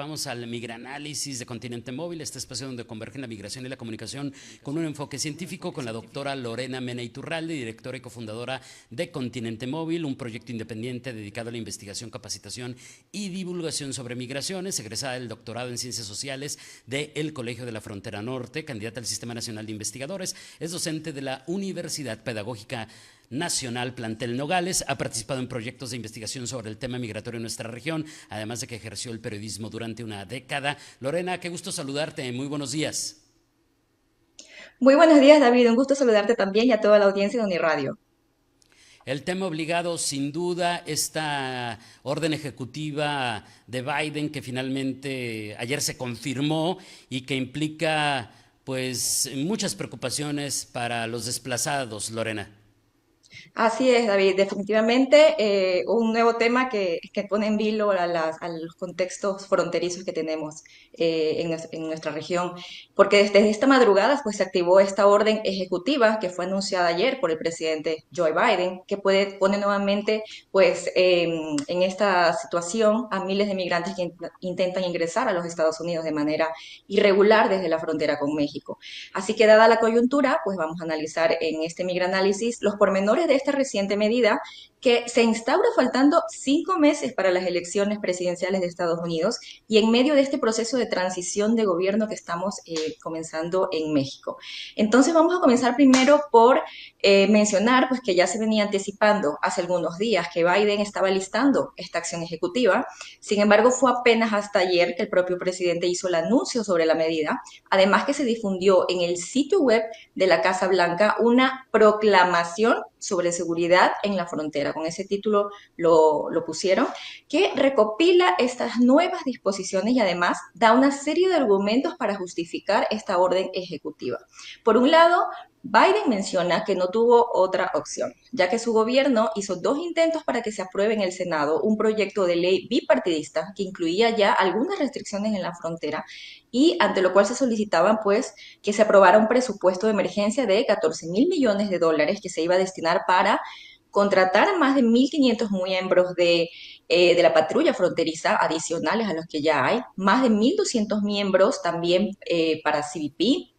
vamos al Migranálisis de Continente Móvil, este espacio donde convergen la migración y la comunicación con un enfoque científico, con la doctora Lorena Mena Iturralde, directora y cofundadora de Continente Móvil, un proyecto independiente dedicado a la investigación, capacitación y divulgación sobre migraciones, egresada del doctorado en Ciencias Sociales del Colegio de la Frontera Norte, candidata al Sistema Nacional de Investigadores, es docente de la Universidad Pedagógica Nacional Plantel Nogales, ha participado en proyectos de investigación sobre el tema migratorio en nuestra región, además de que ejerció el periodismo durante una década. Lorena, qué gusto saludarte, muy buenos días. Muy buenos días, David. Un gusto saludarte también y a toda la audiencia de Uniradio. El tema obligado, sin duda, esta orden ejecutiva de Biden que finalmente ayer se confirmó y que implica pues muchas preocupaciones para los desplazados, Lorena. Así es, David. Definitivamente un nuevo tema que pone en vilo a los contextos fronterizos que tenemos en nuestra región. Porque desde esta madrugada pues, se activó esta orden ejecutiva que fue anunciada ayer por el presidente Joe Biden, que pone nuevamente pues, en esta situación a miles de migrantes que intentan ingresar a los Estados Unidos de manera irregular desde la frontera con México. Así que dada la coyuntura, pues vamos a analizar en este migranálisis los pormenores de esta reciente medida que se instaura faltando 5 meses para las elecciones presidenciales de Estados Unidos y en medio de este proceso de transición de gobierno que estamos comenzando en México. Entonces vamos a comenzar primero por mencionar pues, que ya se venía anticipando hace algunos días que Biden estaba listando esta acción ejecutiva. Sin embargo, fue apenas hasta ayer que el propio presidente hizo el anuncio sobre la medida. Además que se difundió en el sitio web de la Casa Blanca una proclamación sobre seguridad en la frontera. Con ese título lo pusieron, que recopila estas nuevas disposiciones y además da una serie de argumentos para justificar esta orden ejecutiva. Por un lado, Biden menciona que no tuvo otra opción, ya que su gobierno hizo 2 intentos para que se apruebe en el Senado un proyecto de ley bipartidista que incluía ya algunas restricciones en la frontera y ante lo cual se solicitaban pues que se aprobara un presupuesto de emergencia de 14.000 millones de dólares que se iba a destinar para contratar a más de 1.500 miembros de la patrulla fronteriza adicionales a los que ya hay, más de 1.200 miembros también para CBP,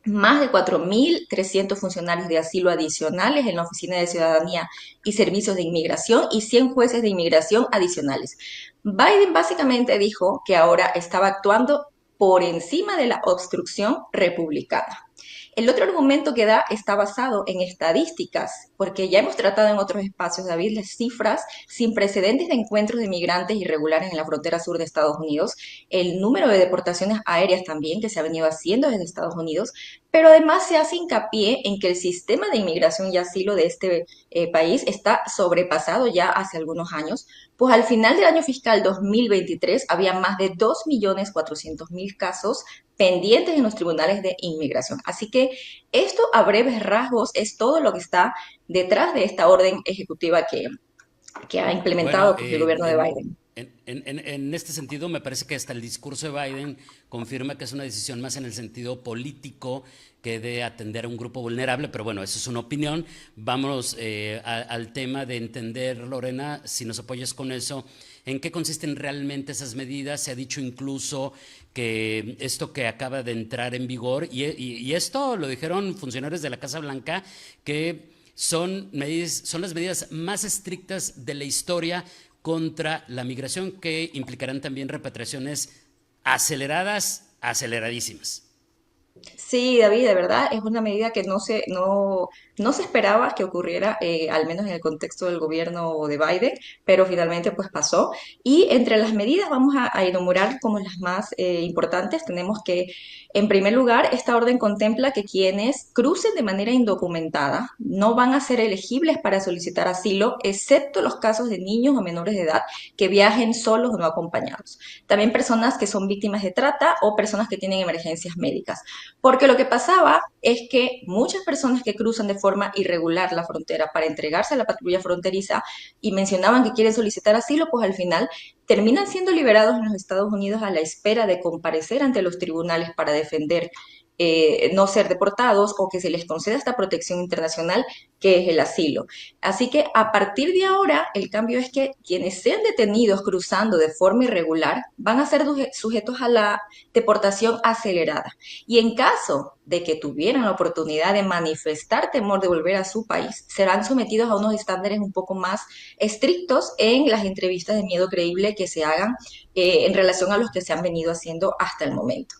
más de 4.300 funcionarios de asilo adicionales en la Oficina de Ciudadanía y Servicios de Inmigración y 100 jueces de inmigración adicionales. Biden básicamente dijo que ahora estaba actuando por encima de la obstrucción republicana. El otro argumento que da está basado en estadísticas, porque ya hemos tratado en otros espacios, David, las cifras sin precedentes de encuentros de migrantes irregulares en la frontera sur de Estados Unidos, el número de deportaciones aéreas también que se ha venido haciendo desde Estados Unidos, pero además se hace hincapié en que el sistema de inmigración y asilo de este país está sobrepasado ya hace algunos años, pues al final del año fiscal 2023 había más de 2.400.000 casos pendientes en los tribunales de inmigración. Así que esto a breves rasgos es todo lo que está detrás de esta orden ejecutiva que ha Bueno, implementado pues, el gobierno de Biden. en este sentido, me parece que hasta el discurso de Biden confirma que es una decisión más en el sentido político que de atender a un grupo vulnerable, pero bueno, eso es una opinión. Vamos al tema de entender, Lorena, si nos apoyas con eso, en qué consisten realmente esas medidas. Se ha dicho incluso que esto que acaba de entrar en vigor, y esto lo dijeron funcionarios de la Casa Blanca, que son las medidas más estrictas de la historia contra la migración, que implicarán también repatriaciones aceleradas, aceleradísimas. Sí, David, de verdad es una medida que no se esperaba que ocurriera, al menos en el contexto del gobierno de Biden, pero finalmente pues pasó. Y entre las medidas vamos a enumerar como las más importantes. Tenemos que, en primer lugar, esta orden contempla que quienes crucen de manera indocumentada no van a ser elegibles para solicitar asilo, excepto los casos de niños o menores de edad que viajen solos o no acompañados. También personas que son víctimas de trata o personas que tienen emergencias médicas. Porque lo que pasaba es que muchas personas que cruzan de forma irregular la frontera para entregarse a la patrulla fronteriza y mencionaban que quieren solicitar asilo, pues al final terminan siendo liberados en los Estados Unidos a la espera de comparecer ante los tribunales para defender no ser deportados o que se les conceda esta protección internacional que es el asilo. Así que a partir de ahora, el cambio es que quienes sean detenidos cruzando de forma irregular van a ser sujetos a la deportación acelerada. Y en caso de que tuvieran la oportunidad de manifestar temor de volver a su país, serán sometidos a unos estándares un poco más estrictos en las entrevistas de miedo creíble que se hagan en relación a los que se han venido haciendo hasta el momento.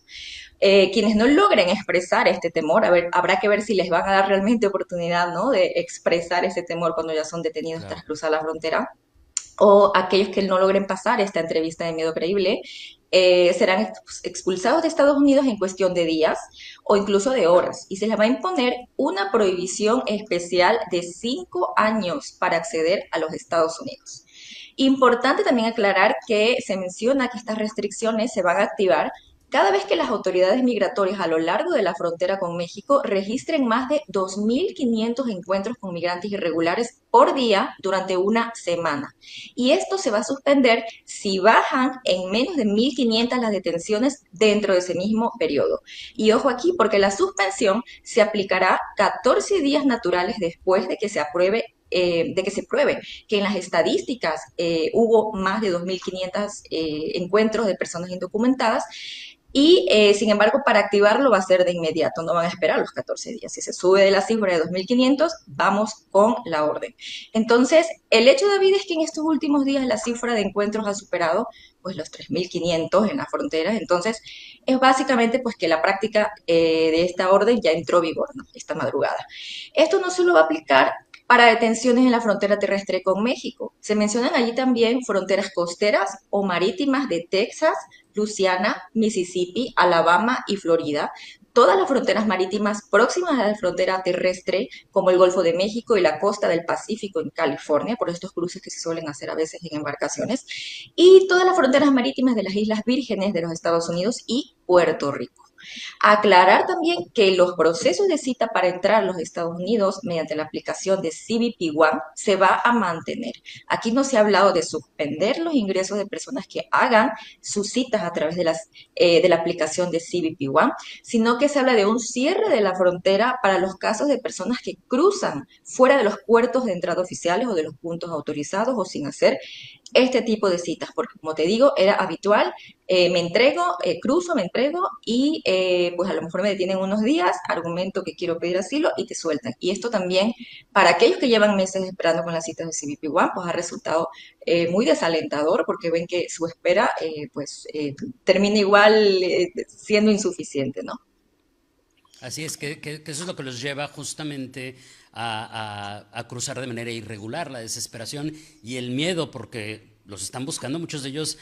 Quienes no logren expresar este temor, a ver, habrá que ver si les van a dar realmente oportunidad, ¿no?, de expresar ese temor cuando ya son detenidos tras Claro. cruzar la frontera, o aquellos que no logren pasar esta entrevista de miedo creíble, serán expulsados de Estados Unidos en cuestión de días o incluso de horas, y se les va a imponer una prohibición especial de 5 años para acceder a los Estados Unidos. Importante también aclarar que se menciona que estas restricciones se van a activar cada vez que las autoridades migratorias a lo largo de la frontera con México registren más de 2.500 encuentros con migrantes irregulares por día durante una semana. Y esto se va a suspender si bajan en menos de 1.500 las detenciones dentro de ese mismo periodo. Y ojo aquí, porque la suspensión se aplicará 14 días naturales después de que se pruebe que en las estadísticas hubo más de 2.500 encuentros de personas indocumentadas y, sin embargo, para activarlo va a ser de inmediato, no van a esperar los 14 días. Si se sube de la cifra de 2.500, vamos con la orden. Entonces, el hecho, David, es que en estos últimos días la cifra de encuentros ha superado pues los 3.500 en las fronteras. Entonces, es básicamente pues que la práctica de esta orden ya entró en vigor, ¿no?, esta madrugada. Esto no solo va a aplicar para detenciones en la frontera terrestre con México. Se mencionan allí también fronteras costeras o marítimas de Texas, Luisiana, Mississippi, Alabama y Florida. Todas las fronteras marítimas próximas a la frontera terrestre, como el Golfo de México y la costa del Pacífico en California, por estos cruces que se suelen hacer a veces en embarcaciones, y todas las fronteras marítimas de las Islas Vírgenes de los Estados Unidos y Puerto Rico. Aclarar también que los procesos de cita para entrar a los Estados Unidos mediante la aplicación de CBP One se va a mantener. Aquí no se ha hablado de suspender los ingresos de personas que hagan sus citas a través de la aplicación de CBP One, sino que se habla de un cierre de la frontera para los casos de personas que cruzan fuera de los puertos de entrada oficiales o de los puntos autorizados o sin hacer este tipo de citas, porque como te digo, era habitual, me entrego, cruzo, me entrego y pues a lo mejor me detienen unos días, argumento que quiero pedir asilo y te sueltan. Y esto también, para aquellos que llevan meses esperando con las citas de CBP One, pues ha resultado muy desalentador porque ven que su espera termina igual siendo insuficiente, ¿no? Así es, que eso es lo que los lleva justamente a cruzar de manera irregular, la desesperación y el miedo, porque los están buscando, muchos de ellos,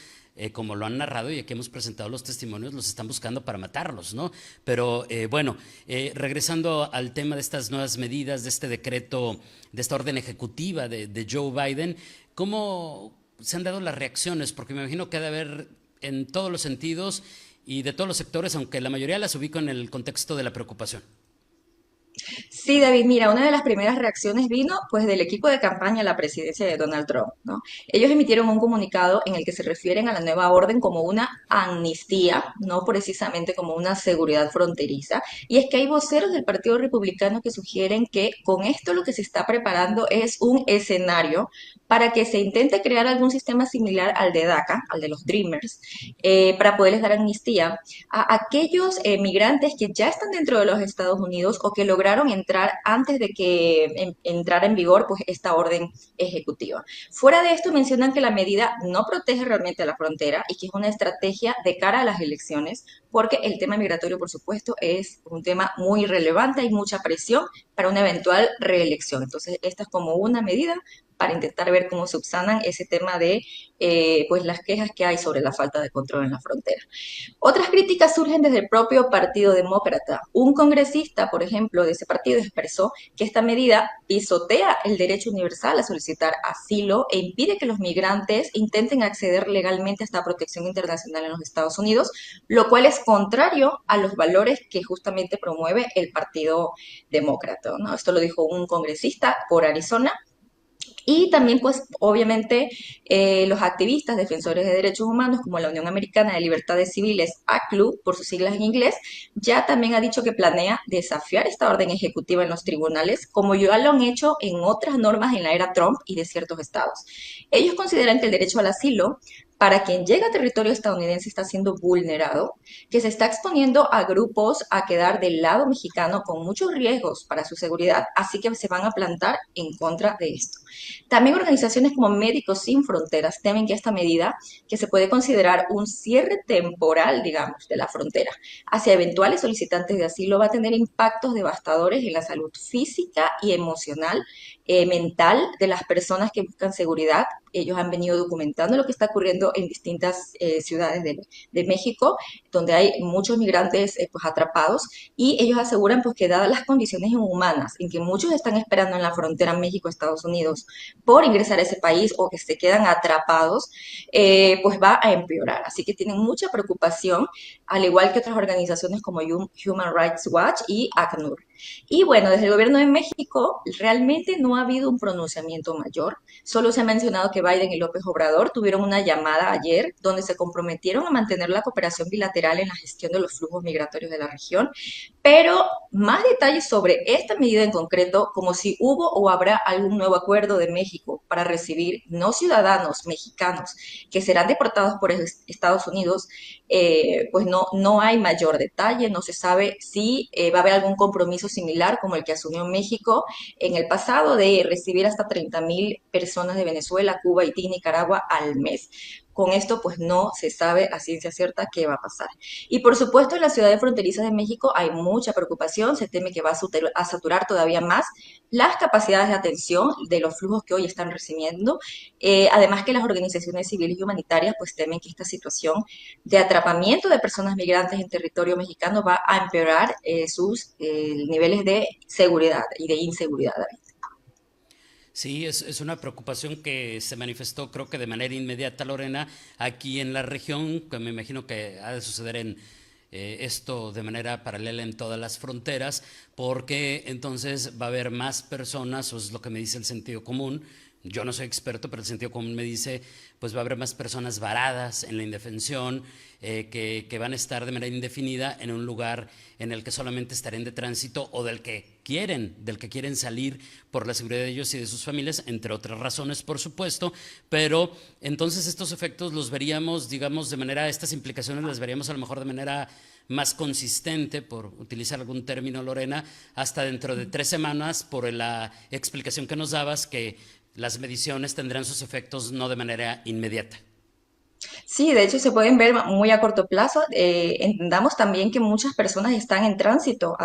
como lo han narrado y aquí hemos presentado los testimonios, los están buscando para matarlos, ¿no? Pero bueno, regresando al tema de estas nuevas medidas, de este decreto, de esta orden ejecutiva de Joe Biden, ¿cómo se han dado las reacciones? Porque me imagino que ha de haber en todos los sentidos y de todos los sectores, aunque la mayoría las ubico en el contexto de la preocupación. Sí, David, mira, una de las primeras reacciones vino pues del equipo de campaña a la presidencia de Donald Trump, ¿no? Ellos emitieron un comunicado en el que se refieren a la nueva orden como una amnistía, no precisamente como una seguridad fronteriza. Y es que hay voceros del Partido Republicano que sugieren que con esto lo que se está preparando es un escenario para que se intente crear algún sistema similar al de DACA, al de los Dreamers, para poderles dar amnistía a aquellos migrantes que ya están dentro de los Estados Unidos o que lograron entrar antes de que entrara en vigor pues esta orden ejecutiva. Fuera de esto mencionan que la medida no protege realmente a la frontera y que es una estrategia de cara a las elecciones porque el tema migratorio, por supuesto, es un tema muy relevante, hay mucha presión para una eventual reelección. Entonces, esta es como una medida para intentar ver cómo subsanan ese tema de pues las quejas que hay sobre la falta de control en la frontera. Otras críticas surgen desde el propio Partido Demócrata. Un congresista, por ejemplo, de ese partido expresó que esta medida pisotea el derecho universal a solicitar asilo e impide que los migrantes intenten acceder legalmente a esta protección internacional en los Estados Unidos, lo cual es contrario a los valores que justamente promueve el Partido Demócrata, ¿no? Esto lo dijo un congresista por Arizona Y también, pues, obviamente, los activistas defensores de derechos humanos, como la Unión Americana de Libertades Civiles, ACLU, por sus siglas en inglés, ya también ha dicho que planea desafiar esta orden ejecutiva en los tribunales, como ya lo han hecho en otras normas en la era Trump y de ciertos estados. Ellos consideran que el derecho al asilo para quien llega a territorio estadounidense está siendo vulnerado, que se está exponiendo a grupos a quedar del lado mexicano con muchos riesgos para su seguridad, así que se van a plantar en contra de esto. También organizaciones como Médicos Sin Fronteras temen que esta medida, que se puede considerar un cierre temporal, digamos, de la frontera hacia eventuales solicitantes de asilo, va a tener impactos devastadores en la salud física y emocional, mental de las personas que buscan seguridad. Ellos han venido documentando lo que está ocurriendo en distintas ciudades de México, donde hay muchos migrantes pues, atrapados, y ellos aseguran pues, que dadas las condiciones inhumanas en que muchos están esperando en la frontera México-Estados Unidos por ingresar a ese país o que se quedan atrapados, pues va a empeorar. Así que tienen mucha preocupación, al igual que otras organizaciones como Human Rights Watch y ACNUR. Y bueno, desde el gobierno de México realmente no ha habido un pronunciamiento mayor. Solo se ha mencionado que Biden y López Obrador tuvieron una llamada ayer donde se comprometieron a mantener la cooperación bilateral en la gestión de los flujos migratorios de la región, pero más detalles sobre esta medida en concreto, como si hubo o habrá algún nuevo acuerdo de México para recibir no ciudadanos mexicanos que serán deportados por Estados Unidos, pues no hay mayor detalle, no se sabe si va a haber algún compromiso similar como el que asumió México en el pasado de recibir hasta 30,000 personas de Venezuela, Cuba, Haití y Nicaragua al mes. Con esto, pues no se sabe a ciencia cierta qué va a pasar. Y por supuesto, en las ciudades fronterizas de México hay mucha preocupación, se teme que va a saturar todavía más las capacidades de atención de los flujos que hoy están recibiendo. Además que las organizaciones civiles y humanitarias pues temen que esta situación de atrapamiento de personas migrantes en territorio mexicano va a empeorar sus niveles de seguridad y de inseguridad. Sí, es una preocupación que se manifestó creo que de manera inmediata, Lorena, aquí en la región, que me imagino que ha de suceder en esto de manera paralela en todas las fronteras, porque entonces va a haber más personas, o es lo que me dice el sentido común. Yo no soy experto, pero el sentido común me dice, pues va a haber más personas varadas en la indefensión, que van a estar de manera indefinida en un lugar en el que solamente estarán de tránsito o del que quieren salir por la seguridad de ellos y de sus familias, entre otras razones, por supuesto, pero entonces estos efectos los veríamos, digamos, de manera, estas implicaciones las veríamos a lo mejor de manera más consistente, por utilizar algún término, Lorena, hasta dentro de 3 semanas, por la explicación que nos dabas, que las mediciones tendrán sus efectos no de manera inmediata. Sí, de hecho se pueden ver muy a corto plazo. Entendamos también que muchas personas están en tránsito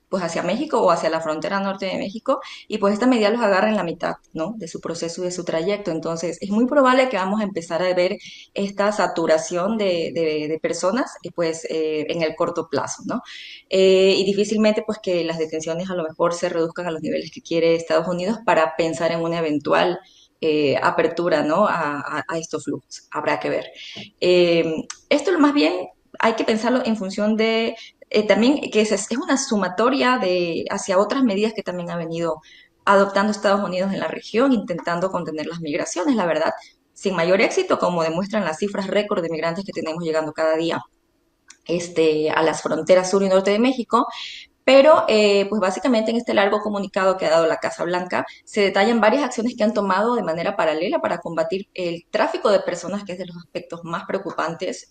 pues hacia México o hacia la frontera norte de México, y pues esta medida los agarra en la mitad, ¿no? De su proceso y de su trayecto. Entonces es muy probable que vamos a empezar a ver esta saturación de personas pues en el corto plazo, ¿no? Y difícilmente pues que las detenciones a lo mejor se reduzcan a los niveles que quiere Estados Unidos para pensar en una eventual apertura, ¿no? A estos flujos. Habrá que ver. Esto más bien hay que pensarlo en función de también que es una sumatoria hacia otras medidas que también ha venido adoptando Estados Unidos en la región, intentando contener las migraciones, la verdad, sin mayor éxito, como demuestran las cifras récord de migrantes que tenemos llegando cada día a las fronteras sur y norte de México. Pero, pues básicamente en este largo comunicado que ha dado la Casa Blanca se detallan varias acciones que han tomado de manera paralela para combatir el tráfico de personas, que es de los aspectos más preocupantes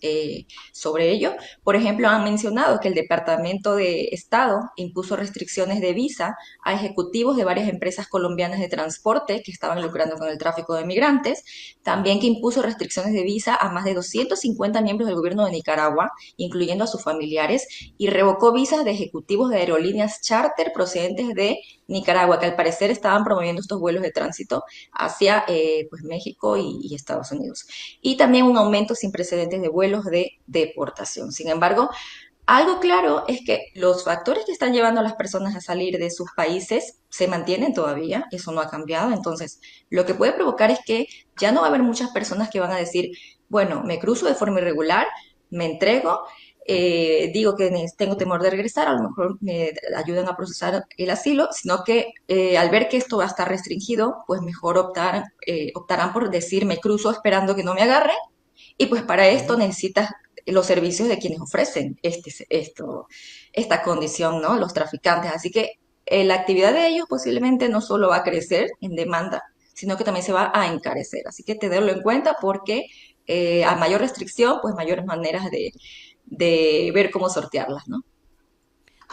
sobre ello. Por ejemplo, han mencionado que el Departamento de Estado impuso restricciones de visa a ejecutivos de varias empresas colombianas de transporte que estaban lucrando con el tráfico de migrantes. También que impuso restricciones de visa a más de 250 miembros del gobierno de Nicaragua, incluyendo a sus familiares, y revocó visas de ejecutivos de aerolíneas charter procedentes de Nicaragua, que al parecer estaban promoviendo estos vuelos de tránsito hacia pues México y Estados Unidos. Y también un aumento sin precedentes de vuelos de deportación. Sin embargo, algo claro es que los factores que están llevando a las personas a salir de sus países se mantienen todavía, eso no ha cambiado. Entonces, lo que puede provocar es que ya no va a haber muchas personas que van a decir, bueno, me cruzo de forma irregular, me entrego, digo que tengo temor de regresar, a lo mejor me ayudan a procesar el asilo, sino que al ver que esto va a estar restringido, pues mejor optarán por decir me cruzo esperando que no me agarre y pues para esto Ujú. necesitas los servicios de quienes ofrecen esta condición, ¿no? Los traficantes. Así que la actividad de ellos posiblemente no solo va a crecer en demanda, sino que también se va a encarecer. Así que tenerlo en cuenta porque a mayor restricción, pues mayores maneras de ver cómo sortearlas, ¿no?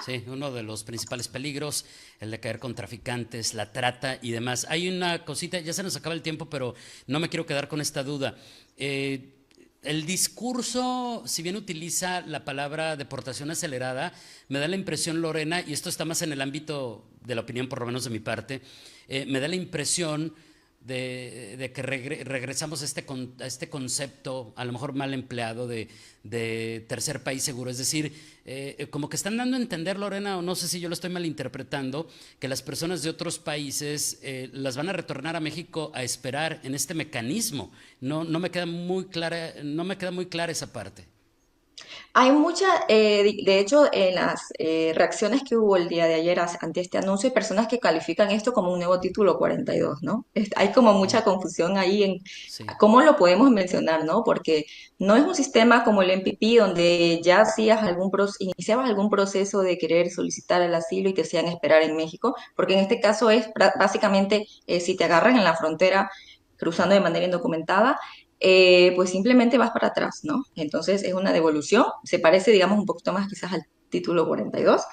Sí, uno de los principales peligros, el de caer con traficantes, la trata y demás. Hay una cosita, ya se nos acaba el tiempo, pero no me quiero quedar con esta duda. El discurso, si bien utiliza la palabra deportación acelerada, me da la impresión, Lorena, y esto está más en el ámbito de la opinión, por lo menos de mi parte, me da la impresión de que regresamos a este concepto, a lo mejor mal empleado, de tercer país seguro. Es decir, como que están dando a entender, Lorena, o no sé si yo lo estoy malinterpretando, que las personas de otros países las van a retornar a México a esperar en este mecanismo. No me queda muy clara, no me queda muy clara esa parte. Hay mucha, de hecho, en las reacciones que hubo el día de ayer ante este anuncio, hay personas que califican esto como un nuevo título 42, ¿no? Hay como mucha confusión ahí en Sí. cómo lo podemos mencionar, ¿no? Porque no es un sistema como el MPP donde ya hacías iniciabas algún proceso de querer solicitar el asilo y te hacían esperar en México, porque en este caso es básicamente si te agarran en la frontera cruzando de manera indocumentada, pues simplemente vas para atrás, ¿no? Entonces es una devolución, se parece, digamos, un poquito más quizás al título 42,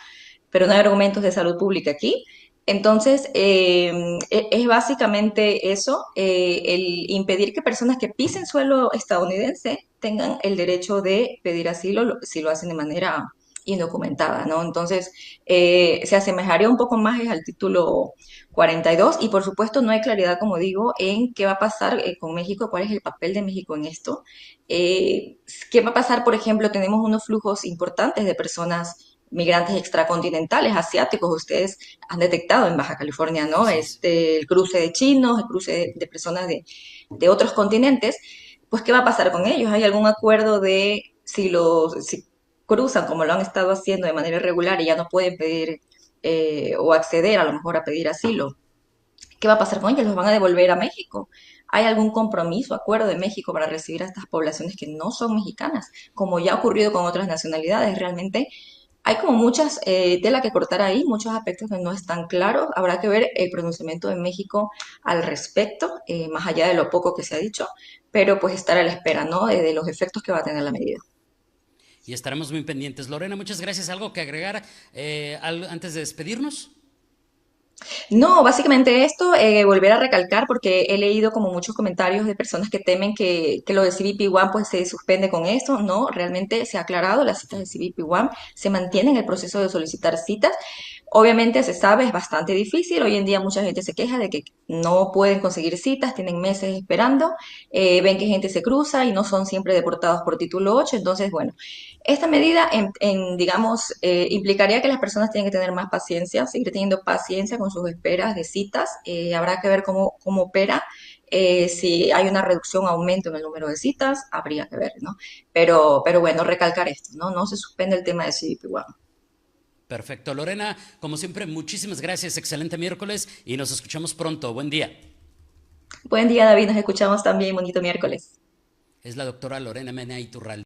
pero no hay argumentos de salud pública aquí. Entonces, es básicamente eso, el impedir que personas que pisen suelo estadounidense tengan el derecho de pedir asilo si lo hacen de manera indocumentada, ¿no? Entonces, se asemejaría un poco más al título 42 y por supuesto no hay claridad, como digo, en qué va a pasar con México, cuál es el papel de México en esto. ¿Qué va a pasar, por ejemplo? Tenemos unos flujos importantes de personas migrantes extracontinentales, asiáticos, ustedes han detectado en Baja California, ¿no? Así es. El cruce de chinos, el cruce de personas de otros continentes, pues ¿qué va a pasar con ellos? ¿Hay algún acuerdo de si cruzan como lo han estado haciendo de manera irregular y ya no pueden pedir o acceder a lo mejor a pedir asilo? ¿Qué va a pasar con ellos? ¿Los van a devolver a México? ¿Hay algún compromiso, acuerdo de México para recibir a estas poblaciones que no son mexicanas? Como ya ha ocurrido con otras nacionalidades, realmente hay como muchas tela que cortar ahí, muchos aspectos que no están claros. Habrá que ver el pronunciamiento de México al respecto, más allá de lo poco que se ha dicho, pero pues estar a la espera, ¿no? De los efectos que va a tener la medida. Y estaremos muy pendientes. Lorena, muchas gracias. ¿Algo que agregar antes de despedirnos? No, básicamente esto, volver a recalcar, porque he leído como muchos comentarios de personas que temen que lo de CBP One pues se suspende con esto. No, realmente se ha aclarado, las citas de CBP One se mantienen en el proceso de solicitar citas. Obviamente se sabe, es bastante difícil. Hoy en día mucha gente se queja de que no pueden conseguir citas, tienen meses esperando, ven que gente se cruza y no son siempre deportados por título 8. Entonces, bueno, esta medida, digamos, implicaría que las personas tienen que tener más paciencia, seguir teniendo paciencia con sus esperas de citas. Habrá que ver cómo opera. Si hay una reducción o aumento en el número de citas, habría que ver, ¿no? Pero bueno, recalcar esto, ¿no? No se suspende el tema de CBP One. Perfecto. Lorena, como siempre, muchísimas gracias. Excelente miércoles y nos escuchamos pronto. Buen día. Buen día, David. Nos escuchamos también. Bonito miércoles. Es la doctora Lorena Mena Iturralde.